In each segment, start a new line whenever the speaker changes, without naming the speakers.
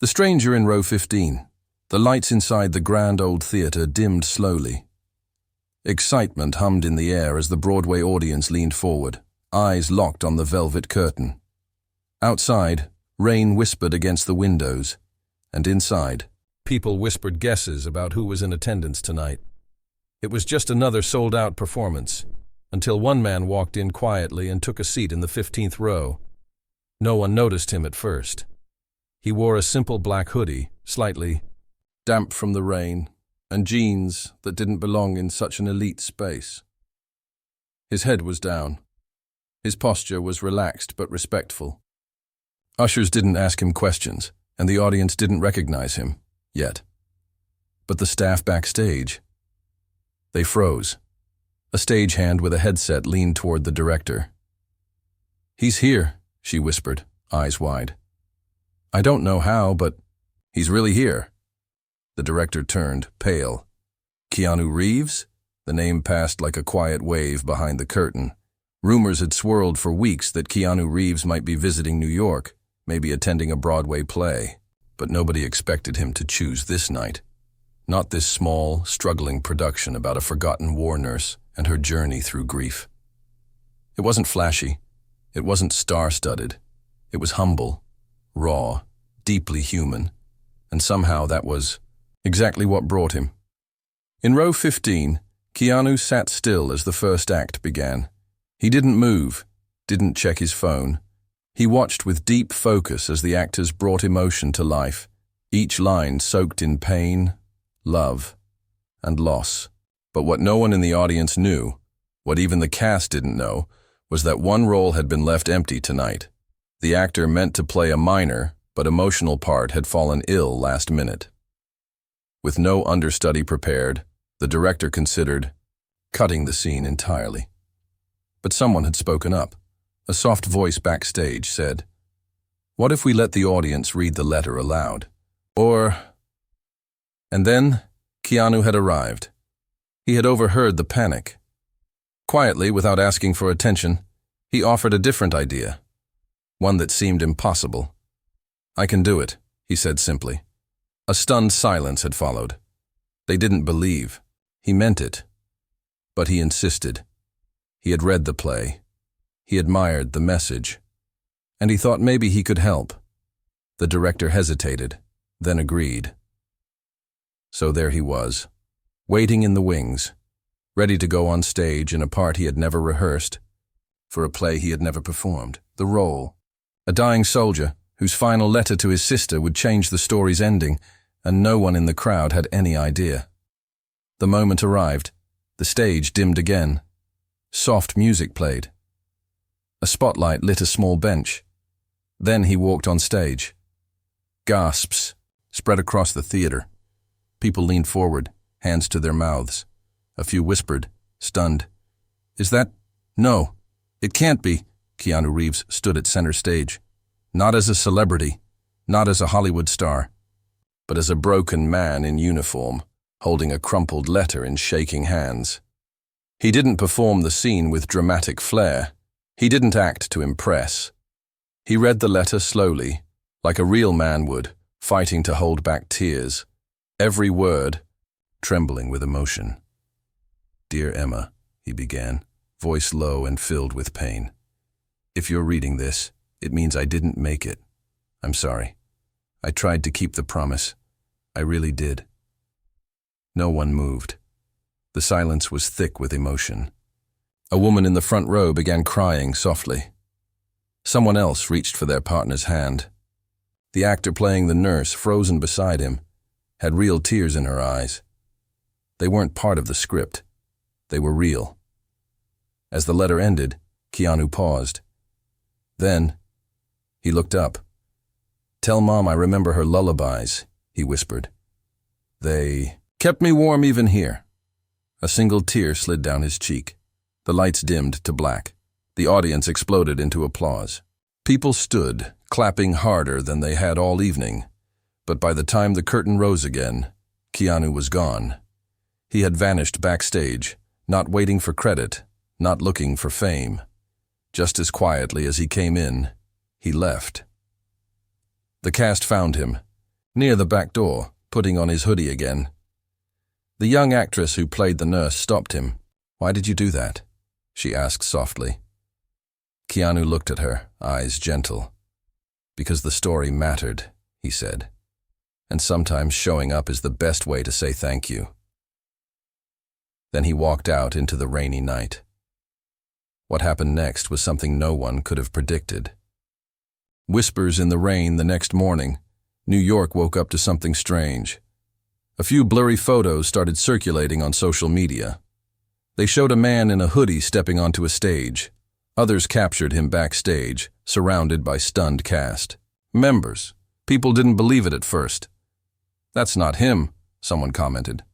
The stranger in row 15. The lights inside the grand old theater dimmed slowly. Excitement hummed in the air as the Broadway audience leaned forward, eyes locked on the velvet curtain. Outside, rain whispered against the windows, and inside, people whispered guesses about who was in attendance tonight. It was just another sold-out performance, until one man walked in quietly and took a seat in the 15th row. No one noticed him at first. He wore a simple black hoodie, slightly damp from the rain, and jeans that didn't belong in such an elite space. His head was down. His posture was relaxed but respectful. Ushers didn't ask him questions, and the audience didn't recognize him, yet. But the staff backstage, they froze. A stagehand with a headset leaned toward the director. "He's here," she whispered, eyes wide. "I don't know how, but he's really here." The director turned, pale. Keanu Reeves? The name passed like a quiet wave behind the curtain. Rumors had swirled for weeks that Keanu Reeves might be visiting New York, maybe attending a Broadway play, but nobody expected him to choose this night. Not this small, struggling production about a forgotten war nurse and her journey through grief. It wasn't flashy. It wasn't star-studded. It was humble, raw, deeply human, and somehow that was exactly what brought him. In row 15, Keanu sat still as the first act began. He didn't move, didn't check his phone. He watched with deep focus as the actors brought emotion to life, each line soaked in pain, love, and loss. But what no one in the audience knew, what even the cast didn't know, was that one role had been left empty tonight. The actor meant to play a minor but emotional part had fallen ill last minute. With no understudy prepared, the director considered cutting the scene entirely. But someone had spoken up. A soft voice backstage said, "What if we let the audience read the letter aloud? Or..." And then Keanu had arrived. He had overheard the panic. Quietly, without asking for attention, he offered a different idea, one that seemed impossible. "I can do it," he said simply. A stunned silence had followed. They didn't believe. He meant it. But he insisted. He had read the play. He admired the message. And he thought maybe he could help. The director hesitated, then agreed. So there he was, waiting in the wings, ready to go on stage in a part he had never rehearsed, for a play he had never performed, the role. A dying soldier whose final letter to his sister would change the story's ending, and no one in the crowd had any idea. The moment arrived. The stage dimmed again. Soft music played. A spotlight lit a small bench. Then he walked on stage. Gasps spread across the theater. People leaned forward, hands to their mouths. A few whispered, stunned. "Is that? No, it can't be." Keanu Reeves stood at center stage. Not as a celebrity, not as a Hollywood star, but as a broken man in uniform, holding a crumpled letter in shaking hands. He didn't perform the scene with dramatic flair. He didn't act to impress. He read the letter slowly, like a real man would, fighting to hold back tears. Every word trembling with emotion. "Dear Emma," he began, voice low and filled with pain. "If you're reading this, it means I didn't make it. I'm sorry. I tried to keep the promise. I really did." No one moved. The silence was thick with emotion. A woman in the front row began crying softly. Someone else reached for their partner's hand. The actor playing the nurse, frozen beside him, had real tears in her eyes. They weren't part of the script. They were real. As the letter ended, Keanu paused. Then, he looked up. "Tell Mom I remember her lullabies," he whispered. "They kept me warm even here." A single tear slid down his cheek. The lights dimmed to black. The audience exploded into applause. People stood, clapping harder than they had all evening. But by the time the curtain rose again, Keanu was gone. He had vanished backstage, not waiting for credit, not looking for fame. Just as quietly as he came in, he left. The cast found him. near the back door, putting on his hoodie again. The young actress who played the nurse stopped him. "Why did you do that?" she asked softly. Keanu looked at her, eyes gentle. "Because the story mattered," he said. "And sometimes showing up is the best way to say thank you." Then he walked out into the rainy night. What happened next was something no one could have predicted. Whispers in the rain the next morning, New York woke up to something strange. A few blurry photos started circulating on social media. They showed a man in a hoodie stepping onto a stage. Others captured him backstage, surrounded by stunned cast members. People didn't believe it at first. "That's not him," someone commented.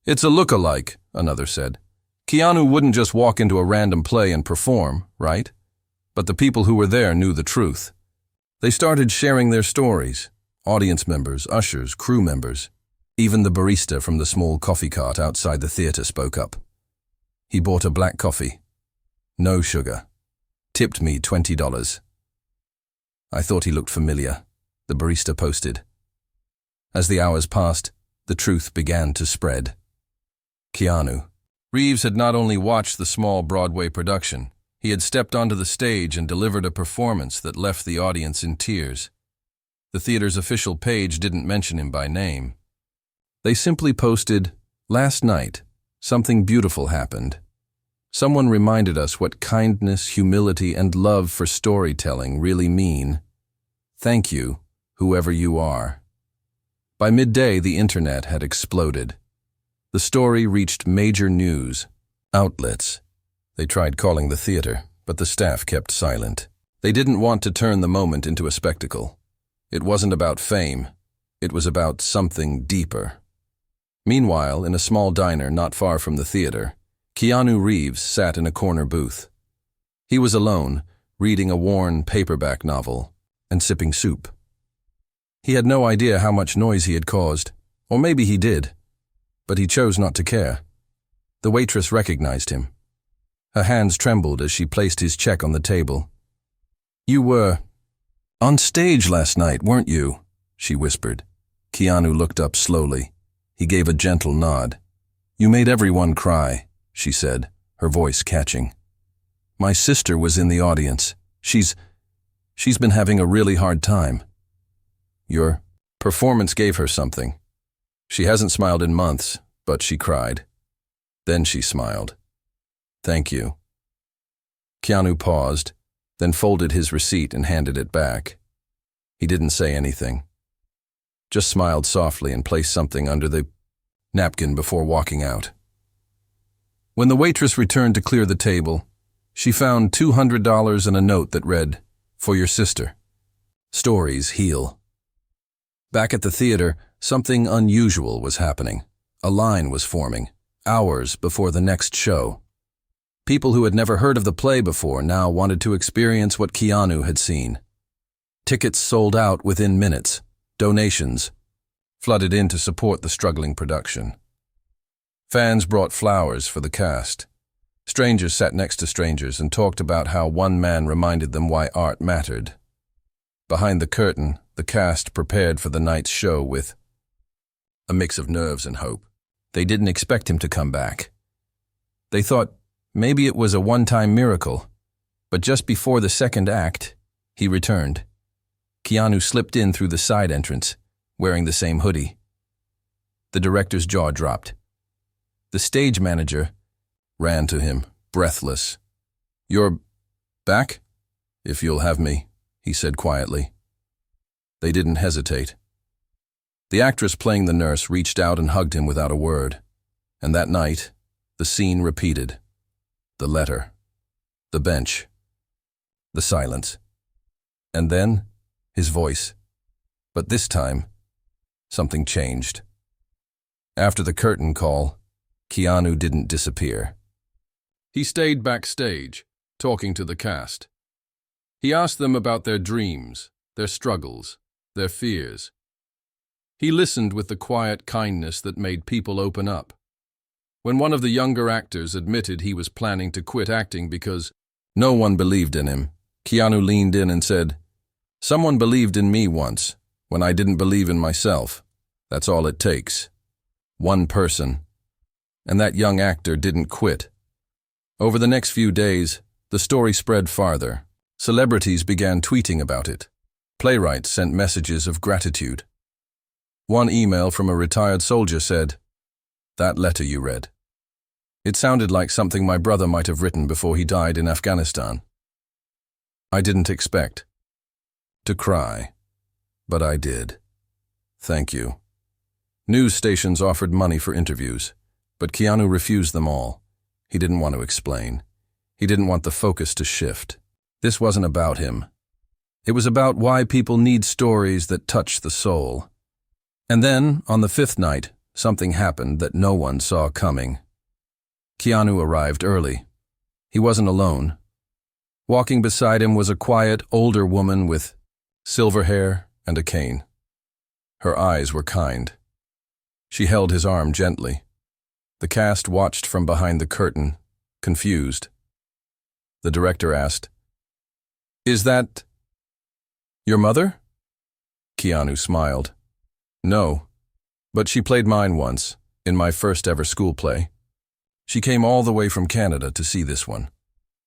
"It's a look-alike," another said. "Keanu wouldn't just walk into a random play and perform, right?" But the people who were there knew the truth. They started sharing their stories. Audience members, ushers, crew members. Even the barista from the small coffee cart outside the theater spoke up. "He bought a black coffee. No sugar. Tipped me $20. I thought he looked familiar," the barista posted. As the hours passed, the truth began to spread. Keanu Reeves had not only watched the small Broadway production, he had stepped onto the stage and delivered a performance that left the audience in tears. The theater's official page didn't mention him by name. They simply posted, "Last night, something beautiful happened. Someone reminded us what kindness, humility, and love for storytelling really mean. Thank you, whoever you are." By midday, the internet had exploded. The story reached major news outlets. They tried calling the theater, but the staff kept silent. They didn't want to turn the moment into a spectacle. It wasn't about fame. It was about something deeper. Meanwhile, in a small diner not far from the theater, Keanu Reeves sat in a corner booth. He was alone, reading a worn paperback novel and sipping soup. He had no idea how much noise he had caused, or maybe he did, but he chose not to care. The waitress recognized him. Her hands trembled as she placed his check on the table. "You were on stage last night, weren't you?" she whispered. Keanu looked up slowly. He gave a gentle nod. "You made everyone cry," she said, her voice catching. "My sister was in the audience. She's been having a really hard time." "Your performance gave her something. She hasn't smiled in months, but she cried." Then she smiled. "Thank you." Keanu paused, then folded his receipt and handed it back. He didn't say anything, just smiled softly and placed something under the napkin before walking out. When the waitress returned to clear the table, she found $200 and a note that read, "For your sister. Stories heal." Back at the theater, something unusual was happening. A line was forming, hours before the next show. People who had never heard of the play before now wanted to experience what Keanu had seen. Tickets sold out within minutes. Donations flooded in to support the struggling production. Fans brought flowers for the cast. Strangers sat next to strangers and talked about how one man reminded them why art mattered. Behind the curtain, the cast prepared for the night's show with a mix of nerves and hope. They didn't expect him to come back. They thought maybe it was a one-time miracle, but just before the second act, he returned. Keanu slipped in through the side entrance, wearing the same hoodie. The director's jaw dropped. The stage manager ran to him, breathless. "You're back? If you'll have me," he said quietly. They didn't hesitate. The actress playing the nurse reached out and hugged him without a word. And that night, the scene repeated. The letter, the bench, the silence. And then, his voice. But this time, something changed. After the curtain call, Keanu didn't disappear. He stayed backstage, talking to the cast. He asked them about their dreams, their struggles, their fears. He listened with the quiet kindness that made people open up. When one of the younger actors admitted he was planning to quit acting because no one believed in him, Keanu leaned in and said, "Someone believed in me once. When I didn't believe in myself. That's all it takes. One person. And that young actor didn't quit. Over the next few days, the story spread farther. Celebrities began tweeting about it. Playwrights sent messages of gratitude. One email from a retired soldier said, "That letter you read. It sounded like something my brother might have written before he died in Afghanistan. I didn't expect to cry, but I did. Thank you." News stations offered money for interviews, but Keanu refused them all. He didn't want to explain. He didn't want the focus to shift. This wasn't about him. It was about why people need stories that touch the soul. And then, on the fifth night, something happened that no one saw coming. Keanu arrived early. He wasn't alone. Walking beside him was a quiet, older woman with silver hair and a cane. Her eyes were kind. She held his arm gently. The cast watched from behind the curtain, confused. The director asked, "Is that your mother?" Keanu smiled. "No, but she played mine once, in my first ever school play. She came all the way from Canada to see this one.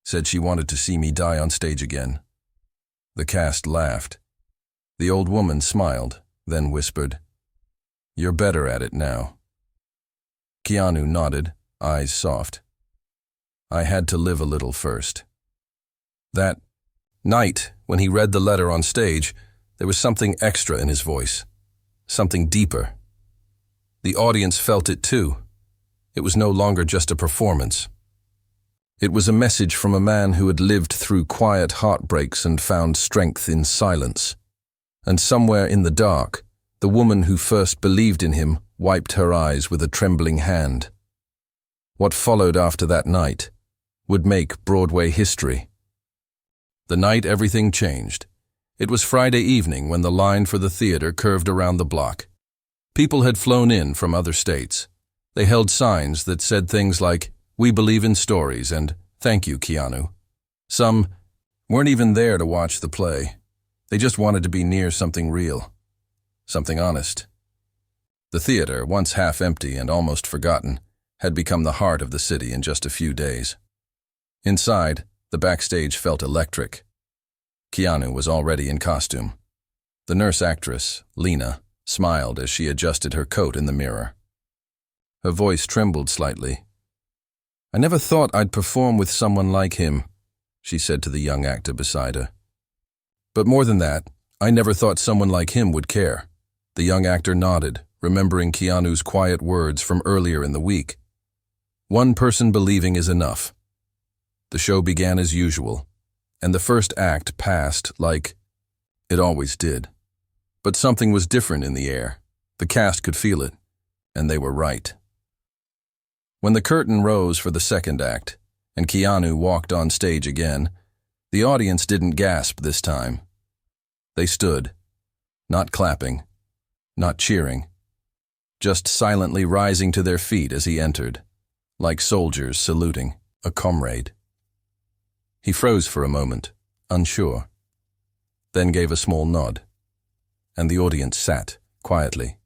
Said she wanted to see me die on stage again." The cast laughed. The old woman smiled, then whispered, "You're better at it now." Keanu nodded, eyes soft. "I had to live a little first." That night, when he read the letter on stage, there was something extra in his voice. Something deeper. The audience felt it too. It was no longer just a performance. It was a message from a man who had lived through quiet heartbreaks and found strength in silence. And somewhere in the dark, the woman who first believed in him wiped her eyes with a trembling hand. What followed after that night would make Broadway history. The night everything changed. It was Friday evening when the line for the theater curved around the block. People had flown in from other states. They held signs that said things like, "We believe in stories," and "Thank you, Keanu." Some weren't even there to watch the play. They just wanted to be near something real, something honest. The theater, once half empty and almost forgotten, had become the heart of the city in just a few days. Inside, the backstage felt electric. Keanu was already in costume. The nurse actress, Lena, smiled as she adjusted her coat in the mirror. Her voice trembled slightly. "I never thought I'd perform with someone like him," she said to the young actor beside her. "But more than that, I never thought someone like him would care." The young actor nodded, remembering Keanu's quiet words from earlier in the week. One person believing is enough. The show began as usual, and the first act passed like it always did. But something was different in the air. The cast could feel it, and they were right. When the curtain rose for the second act, and Keanu walked on stage again, the audience didn't gasp this time. They stood, not clapping, not cheering, just silently rising to their feet as he entered, like soldiers saluting a comrade. He froze for a moment, unsure, then gave a small nod, and the audience sat quietly.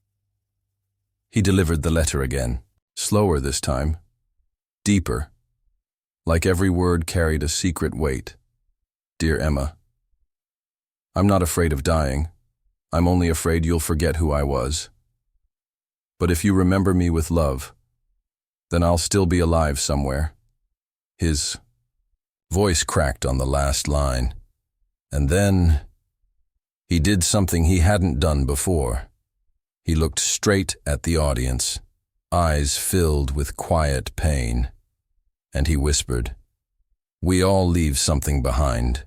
He delivered the letter again, slower this time, deeper, like every word carried a secret weight. "Dear Emma, I'm not afraid of dying. I'm only afraid you'll forget who I was. But if you remember me with love, then I'll still be alive somewhere." His voice cracked on the last line, and then he did something he hadn't done before. He looked straight at the audience, eyes filled with quiet pain, and he whispered, "We all leave something behind."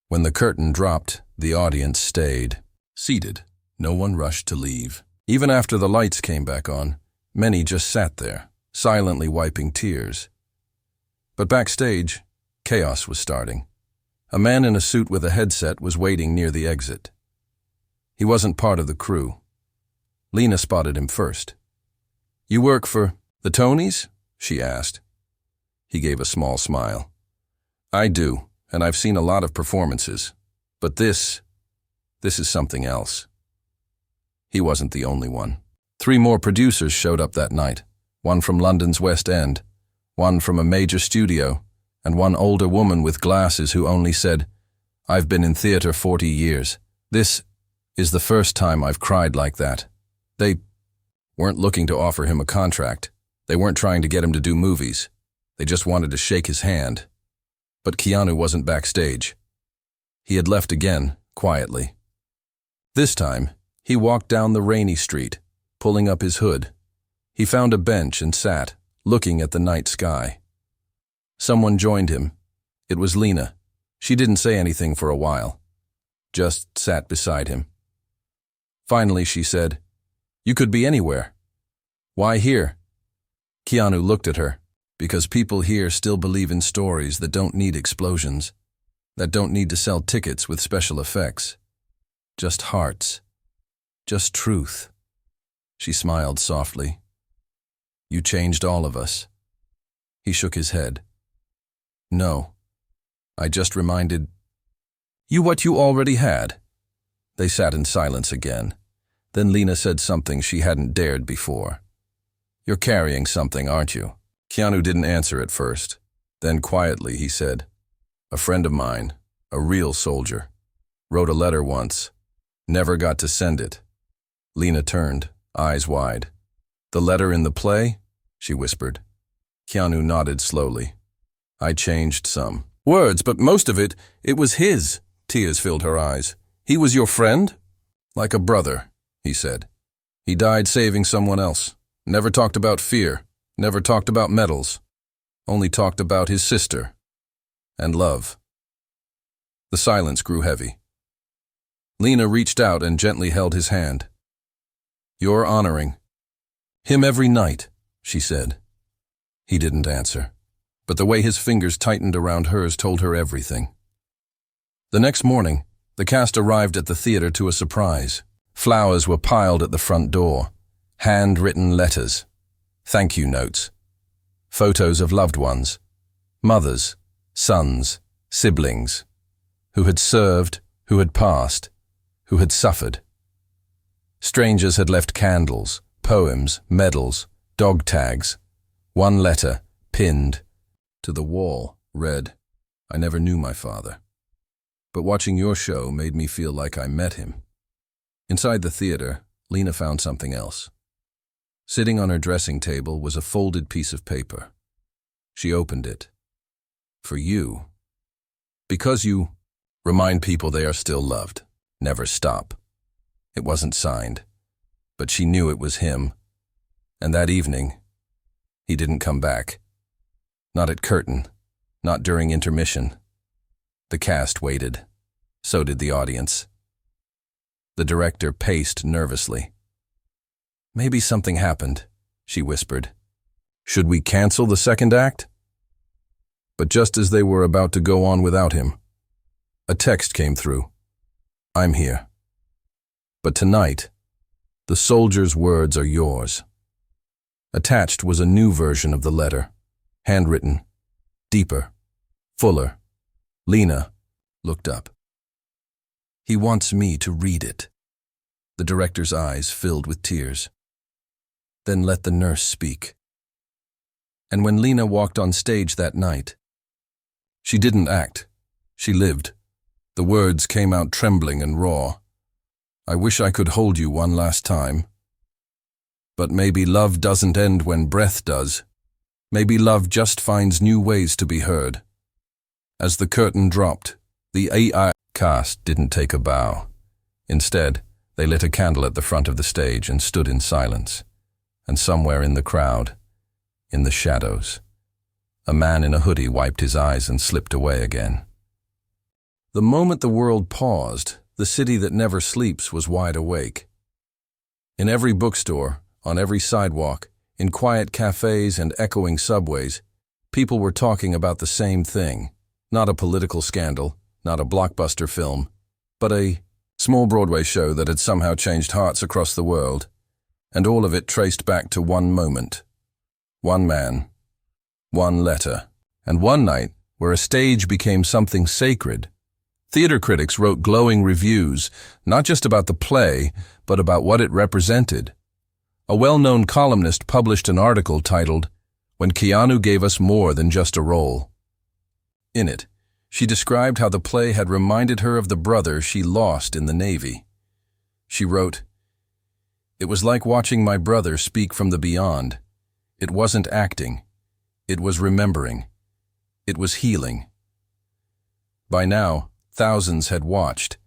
When the curtain dropped, the audience stayed, seated. No one rushed to leave. Even after the lights came back on, many just sat there, silently wiping tears. But backstage, chaos was starting. A man in a suit with a headset was waiting near the exit. He wasn't part of the crew. Lena spotted him first. "You work for the Tonys?" she asked. He gave a small smile. "I do, and I've seen a lot of performances. But this This is something else. He wasn't the only one. 3 more producers showed up that night, one from London's West End, one from a major studio, and one older woman with glasses who only said, "I've been in theater 40 years. This is the first time I've cried like that." They weren't looking to offer him a contract. They weren't trying to get him to do movies. They just wanted to shake his hand. But Keanu wasn't backstage. He had left again, quietly. This time, he walked down the rainy street, pulling up his hood. He found a bench and sat, looking at the night sky. Someone joined him. It was Lena. She didn't say anything for a while, just sat beside him. Finally, she said, "You could be anywhere. Why here?" Keanu looked at her, because people here still believe in stories that don't need explosions, that don't need to sell tickets with special effects. Just hearts. Just truth. She smiled softly. "You changed all of us." He shook his head. "No. I just reminded you what you already had." They sat in silence again. Then Lena said something she hadn't dared before. "You're carrying something, aren't you?" Keanu didn't answer at first. Then quietly he said, "A friend of mine, a real soldier, wrote a letter once. Never got to send it." Lena turned, eyes wide. "The letter in the play?" she whispered. Keanu nodded slowly. "I changed some words, but most of it was his." Tears filled her eyes. "He was your friend?" "Like a brother," he said. "He died saving someone else. Never talked about fear. Never talked about medals. Only talked about his sister. And love." The silence grew heavy. Lena reached out and gently held his hand. "You're honoring him every night," she said. He didn't answer, but the way his fingers tightened around hers told her everything. The next morning, the cast arrived at the theater to a surprise. Flowers were piled at the front door, handwritten letters, thank you notes, photos of loved ones, mothers, sons, siblings, who had served, who had passed, who had suffered. Strangers had left candles, poems, medals, dog tags. One letter, pinned to the wall, read, "I never knew my father, but watching your show made me feel like I met him." Inside the theater, Lena found something else. Sitting on her dressing table was a folded piece of paper. She opened it. "For you. Because you remind people they are still loved. Never stop." It wasn't signed, but she knew it was him. And that evening, he didn't come back. Not at curtain, not during intermission. The cast waited. So did the audience. The director paced nervously. "Maybe something happened," she whispered. "Should we cancel the second act?" But just as they were about to go on without him, a text came through. "I'm here. But tonight, the soldier's words are yours." Attached was a new version of the letter, handwritten, deeper, fuller. Lena looked up. "He wants me to read it." The director's eyes filled with tears. "Then let the nurse speak." And when Lena walked on stage that night, she didn't act. She lived. The words came out trembling and raw. "I wish I could hold you one last time. But maybe love doesn't end when breath does. Maybe love just finds new ways to be heard." As the curtain dropped, the AI cast didn't take a bow. Instead, they lit a candle at the front of the stage and stood in silence. And somewhere in the crowd, in the shadows, a man in a hoodie wiped his eyes and slipped away again. The moment the world paused, the city that never sleeps was wide awake. In every bookstore, on every sidewalk, in quiet cafes and echoing subways, people were talking about the same thing. Not a political scandal, not a blockbuster film, but a small Broadway show that had somehow changed hearts across the world, and all of it traced back to one moment, one man, one letter, and one night where a stage became something sacred. Theater critics wrote glowing reviews, not just about the play, but about what it represented. A well-known columnist published an article titled, "When Keanu Gave Us More Than Just a Role." In it, she described how the play had reminded her of the brother she lost in the Navy. She wrote, "It was like watching my brother speak from the beyond. It wasn't acting. It was remembering. It was healing." By now, thousands had watched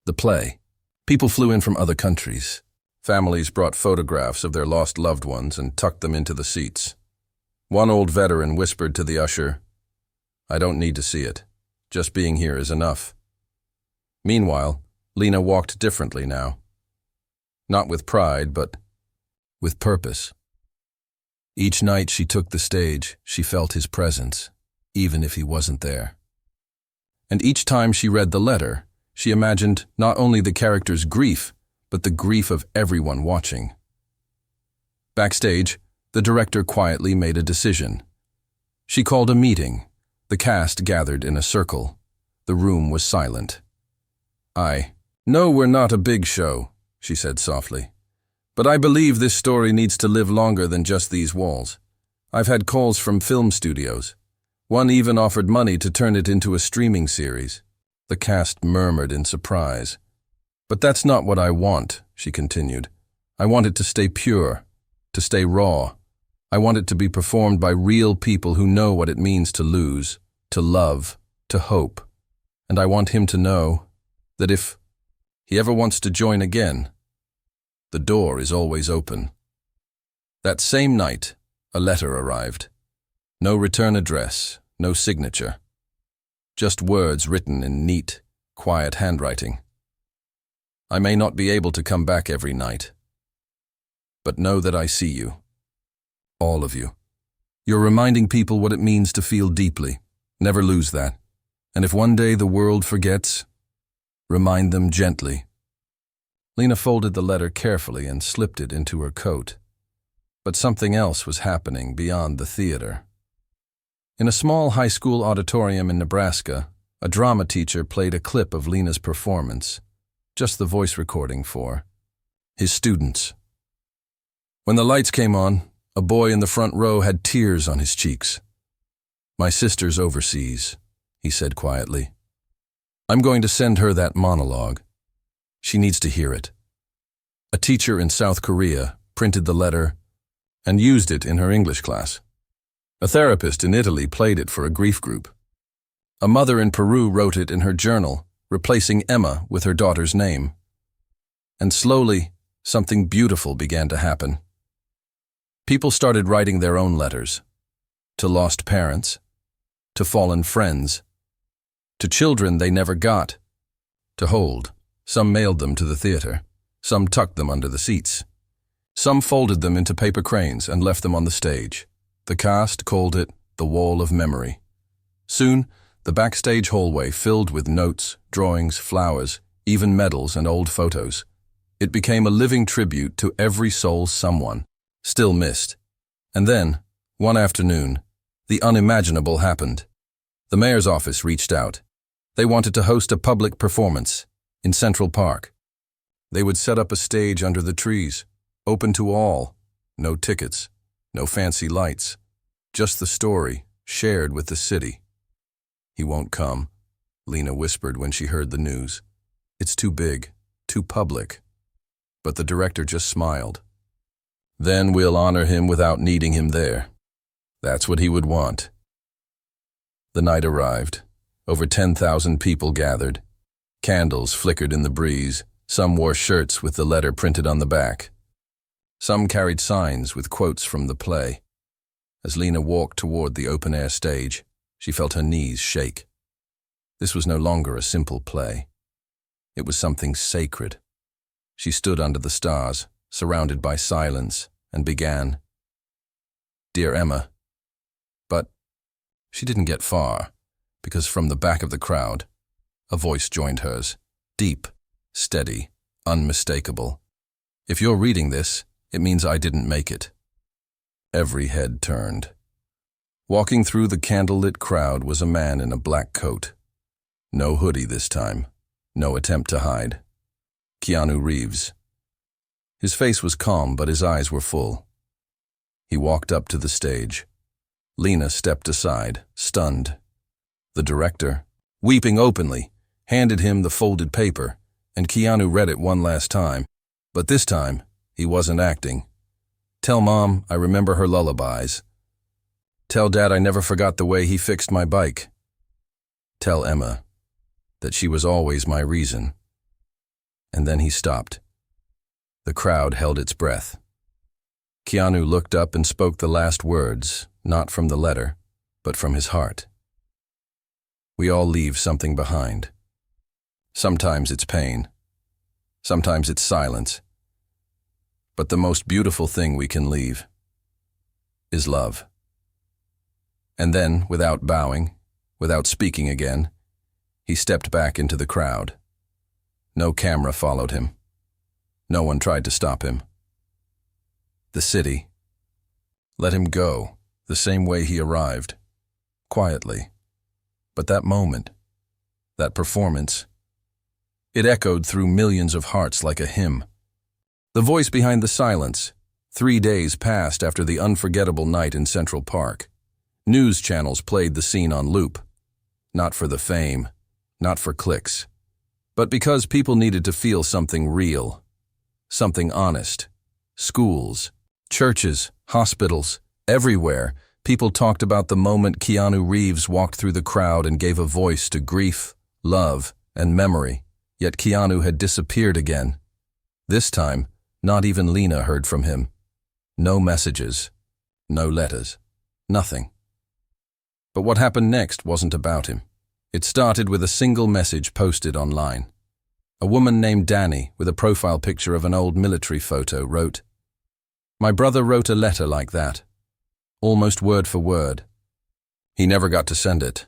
the play. People flew in from other countries. Families brought photographs of their lost loved ones and tucked them into the seats. One old veteran whispered to the usher, "I don't need to see it. Just being here is enough." Meanwhile, Lena walked differently now. Not with pride, but with purpose. Each night she took the stage, she felt his presence, even if he wasn't there. And each time she read the letter, she imagined not only the character's grief, but the grief of everyone watching. Backstage, the director quietly made a decision. She called a meeting. The cast gathered in a circle. The room was silent. "I know we're not a big show," she said softly, "but I believe this story needs to live longer than just these walls. I've had calls from film studios. One even offered money to turn it into a streaming series." The cast murmured in surprise. "But that's not what I want," she continued. "I want it to stay pure, to stay raw. I want it to be performed by real people who know what it means to lose, to love, to hope. And I want him to know that if he ever wants to join again, the door is always open." That same night, a letter arrived. No return address, no signature. Just words written in neat, quiet handwriting. "I may not be able to come back every night, but know that I see you. All of you. You're reminding people what it means to feel deeply. Never lose that. And if one day the world forgets, remind them gently." Lena folded the letter carefully and slipped it into her coat. But something else was happening beyond the theater. In a small high school auditorium in Nebraska, a drama teacher played a clip of Lena's performance, just the voice recording for his students. When the lights came on, a boy in the front row had tears on his cheeks. "My sister's overseas," he said quietly. "I'm going to send her that monologue. She needs to hear it." A teacher in South Korea printed the letter and used it in her English class. A therapist in Italy played it for a grief group. A mother in Peru wrote it in her journal, replacing Emma with her daughter's name. And slowly, something beautiful began to happen. People started writing their own letters. To lost parents, to fallen friends, to children they never got, to hold. Some mailed them to the theater. Some tucked them under the seats. Some folded them into paper cranes and left them on the stage. The cast called it the Wall of Memory. Soon, the backstage hallway filled with notes, drawings, flowers, even medals and old photos. It became a living tribute to every soul someone still missed. And then, one afternoon, the unimaginable happened. The mayor's office reached out. They wanted to host a public performance in Central Park. They would set up a stage under the trees, open to all. No tickets, no fancy lights, just the story shared with the city. "He won't come," Lena whispered when she heard the news. "It's too big, too public." But the director just smiled. "Then we'll honor him without needing him there. That's what he would want." The night arrived. Over 10,000 people gathered. Candles flickered in the breeze. Some wore shirts with the letter printed on the back. Some carried signs with quotes from the play. As Lena walked toward the open-air stage, she felt her knees shake. This was no longer a simple play. It was something sacred. She stood under the stars, surrounded by silence, and began, "Dear Emma." But she didn't get far, because from the back of the crowd, a voice joined hers, deep, steady, unmistakable. "If you're reading this, it means I didn't make it." Every head turned. Walking through the candlelit crowd was a man in a black coat. No hoodie this time. No attempt to hide. Keanu Reeves. His face was calm, but his eyes were full. He walked up to the stage. Lena stepped aside, stunned. The director, weeping openly, handed him the folded paper, and Keanu read it one last time. But this time, he wasn't acting. Tell Mom I remember her lullabies. Tell Dad I never forgot the way he fixed my bike. Tell Emma that she was always my reason. And then he stopped. The crowd held its breath. Keanu looked up and spoke the last words, not from the letter, but from his heart. We all leave something behind. Sometimes it's pain. Sometimes it's silence. But the most beautiful thing we can leave is love. And then, without bowing, without speaking again, he stepped back into the crowd. No camera followed him. No one tried to stop him. The city let him go the same way he arrived, quietly. But that moment, that performance, it echoed through millions of hearts like a hymn. The voice behind the silence. 3 days passed after the unforgettable night in Central Park. News channels played the scene on loop. Not for the fame, not for clicks, but because people needed to feel something real, something honest. Schools, churches, hospitals, everywhere, people talked about the moment Keanu Reeves walked through the crowd and gave a voice to grief, love, and memory. Yet Keanu had disappeared again. This time, not even Lena heard from him. No messages, no letters, nothing. But what happened next wasn't about him. It started with a single message posted online. A woman named Danny, with a profile picture of an old military photo, wrote, "My brother wrote a letter like that, almost word for word. He never got to send it.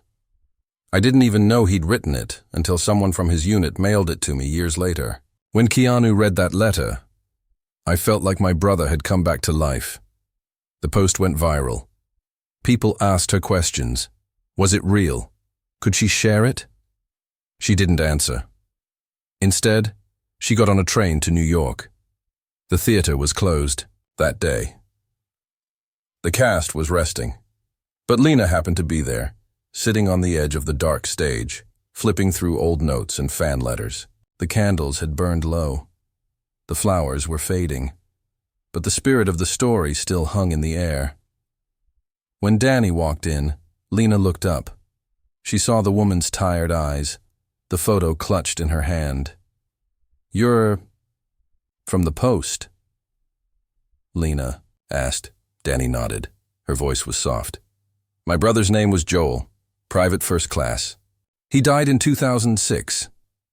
I didn't even know he'd written it until someone from his unit mailed it to me years later. When Keanu read that letter, I felt like my brother had come back to life." The post went viral. People asked her questions. Was it real? Could she share it? She didn't answer. Instead, she got on a train to New York. The theater was closed that day. The cast was resting, but Lena happened to be there, sitting on the edge of the dark stage, flipping through old notes and fan letters. The candles had burned low. The flowers were fading, but the spirit of the story still hung in the air. When Danny walked in, Lena looked up. She saw the woman's tired eyes, the photo clutched in her hand. "You're from the Post?" Lena asked. Danny nodded. Her voice was soft. "My brother's name was Joel, private first class. He died in 2006.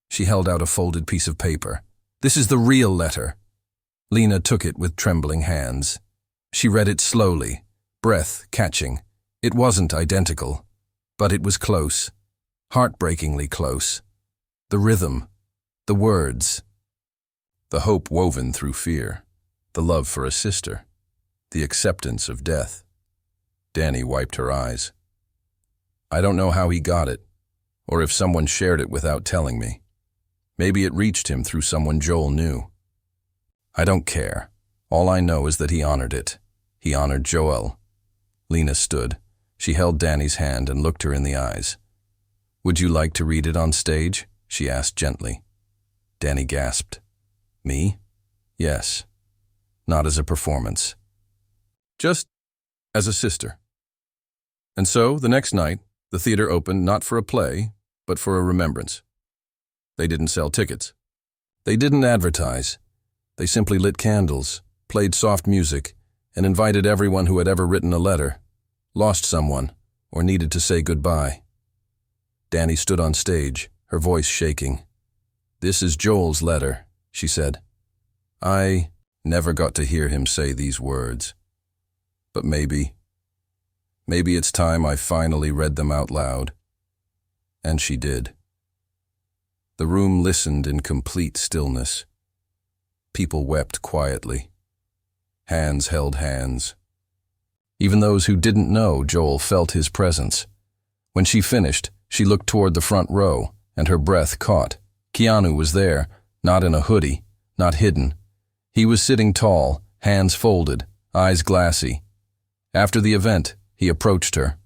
She held out a folded piece of paper. "This is the real letter." Lena took it with trembling hands. She read it slowly, breath catching. It wasn't identical, but it was close, heartbreakingly close. The rhythm, the words, the hope woven through fear, the love for a sister, the acceptance of death. Danny wiped her eyes. "I don't know how he got it, or if someone shared it without telling me. Maybe it reached him through someone Joel knew. I don't care. All I know is that he honored it. He honored Joel." Lena stood. She held Danny's hand and looked her in the eyes. "Would you like to read it on stage?" she asked gently. Danny gasped. "Me? Yes. Not as a performance. Just as a sister." And so, the next night, the theater opened not for a play, but for a remembrance. They didn't sell tickets. They didn't advertise. They simply lit candles, played soft music, and invited everyone who had ever written a letter, lost someone, or needed to say goodbye. Danny stood on stage, her voice shaking. "This is Joel's letter," she said. "I never got to hear him say these words. But maybe it's time I finally read them out loud." And she did. The room listened in complete stillness. People wept quietly. Hands held hands. Even those who didn't know Joel felt his presence. When she finished, she looked toward the front row, and her breath caught. Keanu was there, not in a hoodie, not hidden. He was sitting tall, hands folded, eyes glassy. After the event, he approached her.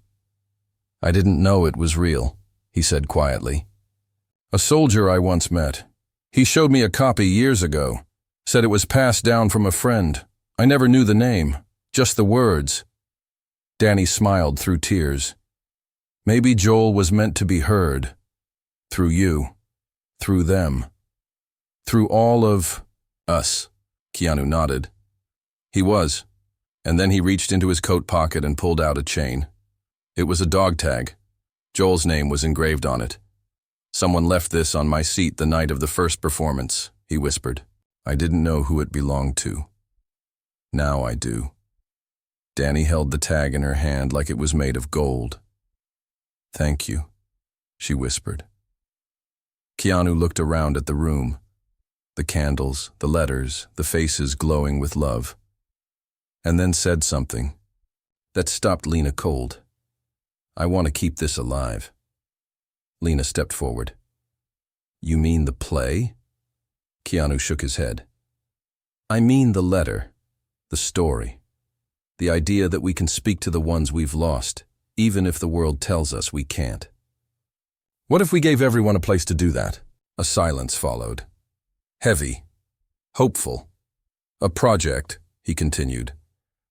"I didn't know it was real," he said quietly. "A soldier I once met. He showed me a copy years ago. Said it was passed down from a friend. I never knew the name, just the words." Danny smiled through tears. "Maybe Joel was meant to be heard. Through you. Through them. Through all of us." Keanu nodded. He was. And then he reached into his coat pocket and pulled out a chain. It was a dog tag. Joel's name was engraved on it. "Someone left this on my seat the night of the first performance," he whispered. "I didn't know who it belonged to. Now I do." Danny held the tag in her hand like it was made of gold. "Thank you," she whispered. Keanu looked around at the room. The candles, the letters, the faces glowing with love. And then said something that stopped Lena cold. "I want to keep this alive." Lena stepped forward. "You mean the play?" Keanu shook his head. "I mean the letter, the story, the idea that we can speak to the ones we've lost, even if the world tells us we can't." "What if we gave everyone a place to do that?" A silence followed. Heavy, hopeful. "A project," he continued.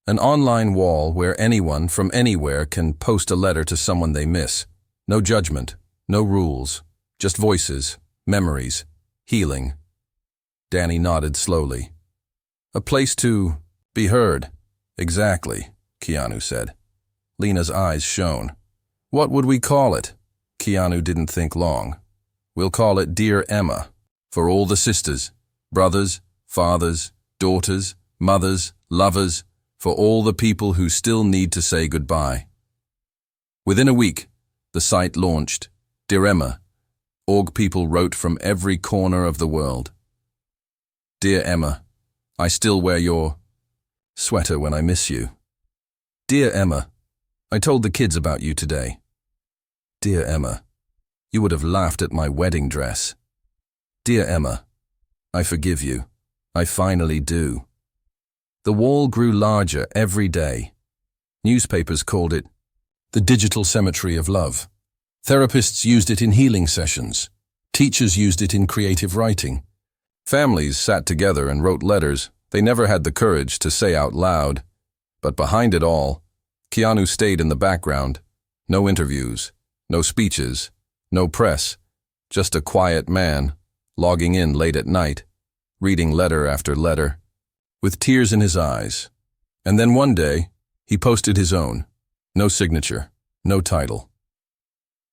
"An online wall where anyone from anywhere can post a letter to someone they miss. No judgment, no rules, just voices, memories, healing." Danny nodded slowly. "A place to be heard." "Exactly," Keanu said. Lena's eyes shone. "What would we call it?" Keanu didn't think long. "We'll call it Dear Emma. For all the sisters, brothers, fathers, daughters, mothers, lovers, for all the people who still need to say goodbye." Within a week, the site launched. Dear Emma. Org people wrote from every corner of the world. "Dear Emma, I still wear your sweater when I miss you." "Dear Emma, I told the kids about you today." "Dear Emma, you would have laughed at my wedding dress." "Dear Emma, I forgive you. I finally do." The wall grew larger every day. Newspapers called it the digital cemetery of love. Therapists used it in healing sessions. Teachers used it in creative writing. Families sat together and wrote letters they never had the courage to say out loud. But behind it all, Keanu stayed in the background. No interviews, no speeches, no press, just a quiet man, logging in late at night, reading letter after letter, with tears in his eyes. And then one day, he posted his own. No signature, no title.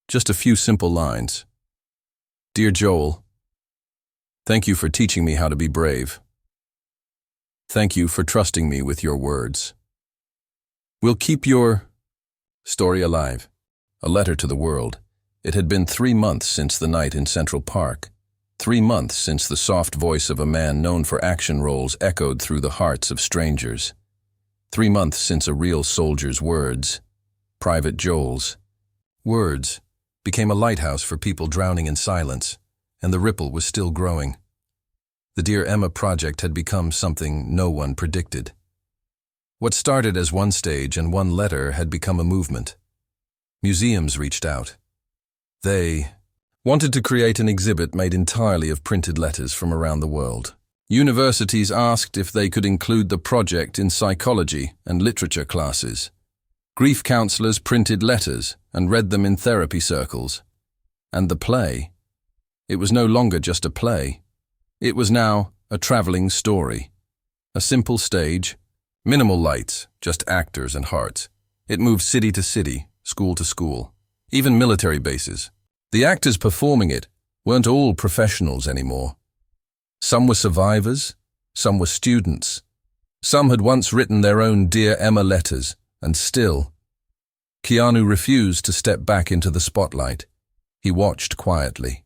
Just a few simple lines. "Dear Joel, thank you for teaching me how to be brave. Thank you for trusting me with your words. We'll keep your story alive." A letter to the world. It had been 3 months since the night in Central Park. 3 months since the soft voice of a man known for action roles echoed through the hearts of strangers. 3 months since a real soldier's words, Private Joel's words, became a lighthouse for people drowning in silence, and the ripple was still growing. The Dear Emma project had become something no one predicted. What started as one stage and one letter had become a movement. Museums reached out. They wanted to create an exhibit made entirely of printed letters from around the world. Universities asked if they could include the project in psychology and literature classes. Grief counselors printed letters and read them in therapy circles. And the play. It was no longer just a play. It was now a traveling story. A simple stage, minimal lights, just actors and hearts. It moved city to city, school to school, even military bases. The actors performing it weren't all professionals anymore. Some were survivors, some were students. Some had once written their own Dear Emma letters, and still. Keanu refused to step back into the spotlight. He watched quietly,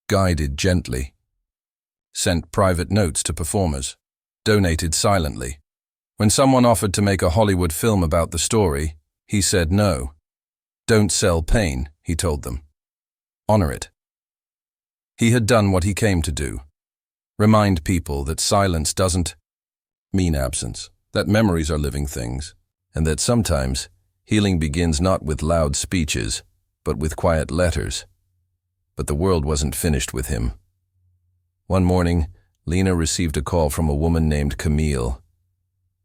guided gently, sent private notes to performers, donated silently. When someone offered to make a Hollywood film about the story, he said no. "Don't sell pain," he told them. "Honor it." He had done what he came to do. Remind people that silence doesn't mean absence, that memories are living things, and that sometimes healing begins not with loud speeches, but with quiet letters. But the world wasn't finished with him. One morning, Lena received a call from a woman named Camille.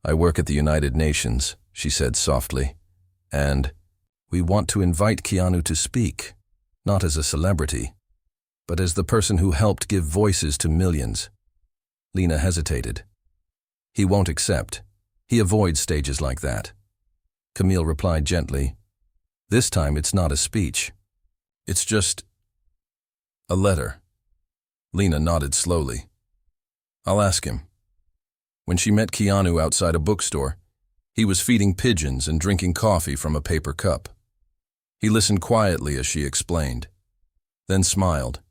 "I work at the United Nations," she said softly, "and we want to invite Keanu to speak, not as a celebrity, but as the person who helped give voices to millions." Lena hesitated. "He won't accept. He avoids stages like that." Camille replied gently, "This time it's not a speech. It's just a letter." Lena nodded slowly. "I'll ask him." When she met Keanu outside a bookstore, he was feeding pigeons and drinking coffee from a paper cup. He listened quietly as she explained, then smiled.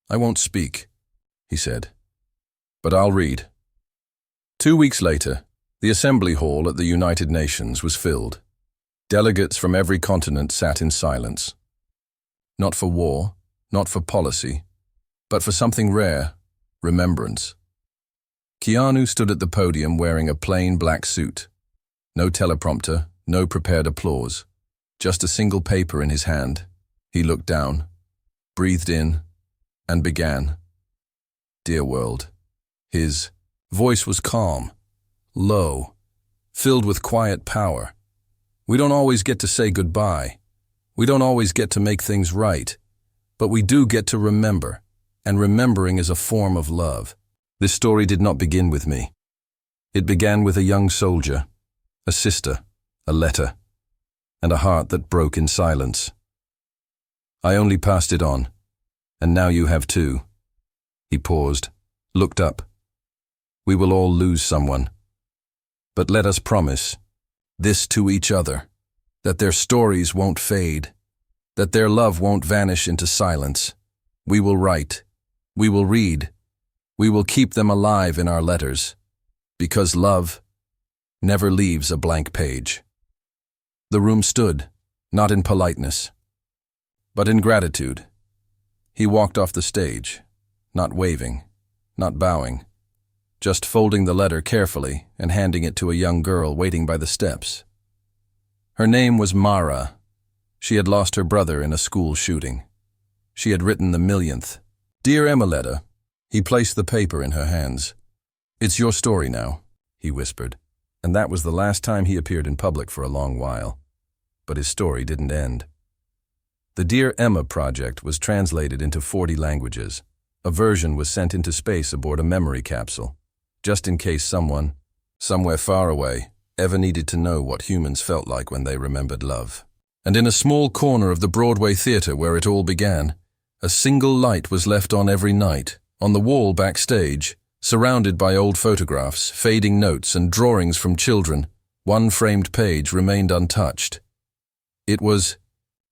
"I won't speak," he said, "but I'll read." 2 weeks later, the assembly hall at the United Nations was filled. Delegates from every continent sat in silence. Not for war, not for policy, but for something rare, remembrance. Keanu stood at the podium wearing a plain black suit. No teleprompter, no prepared applause, just a single paper in his hand. He looked down, breathed in, and began. "Dear world." His voice was calm, low, filled with quiet power. "We don't always get to say goodbye. We don't always get to make things right, but we do get to remember, and remembering is a form of love. This story did not begin with me. It began with a young soldier, a sister, a letter, and a heart that broke in silence. I only passed it on, and now you have too." He paused, looked up. "We will all lose someone. But let us promise this to each other, that their stories won't fade, that their love won't vanish into silence. We will write, we will read, we will keep them alive in our letters, because love never leaves a blank page." The room stood, not in politeness, but in gratitude. He walked off the stage, not waving, not bowing, just folding the letter carefully and handing it to a young girl waiting by the steps. Her name was Mara. She had lost her brother in a school shooting. She had written the millionth. "Dear Emma" letter. He placed the paper in her hands. "It's your story now," he whispered, and that was the last time he appeared in public for a long while. But his story didn't end. The Dear Emma project was translated into 40 languages. A version was sent into space aboard a memory capsule, just in case someone, somewhere far away, ever needed to know what humans felt like when they remembered love. And in a small corner of the Broadway theater where it all began, a single light was left on every night, on the wall backstage, surrounded by old photographs, fading notes, and drawings from children. One framed page remained untouched. It was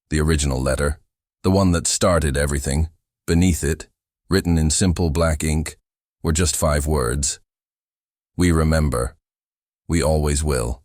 the original letter, the one that started everything. Beneath it, written in simple black ink, were just 5 words. "We remember. We always will."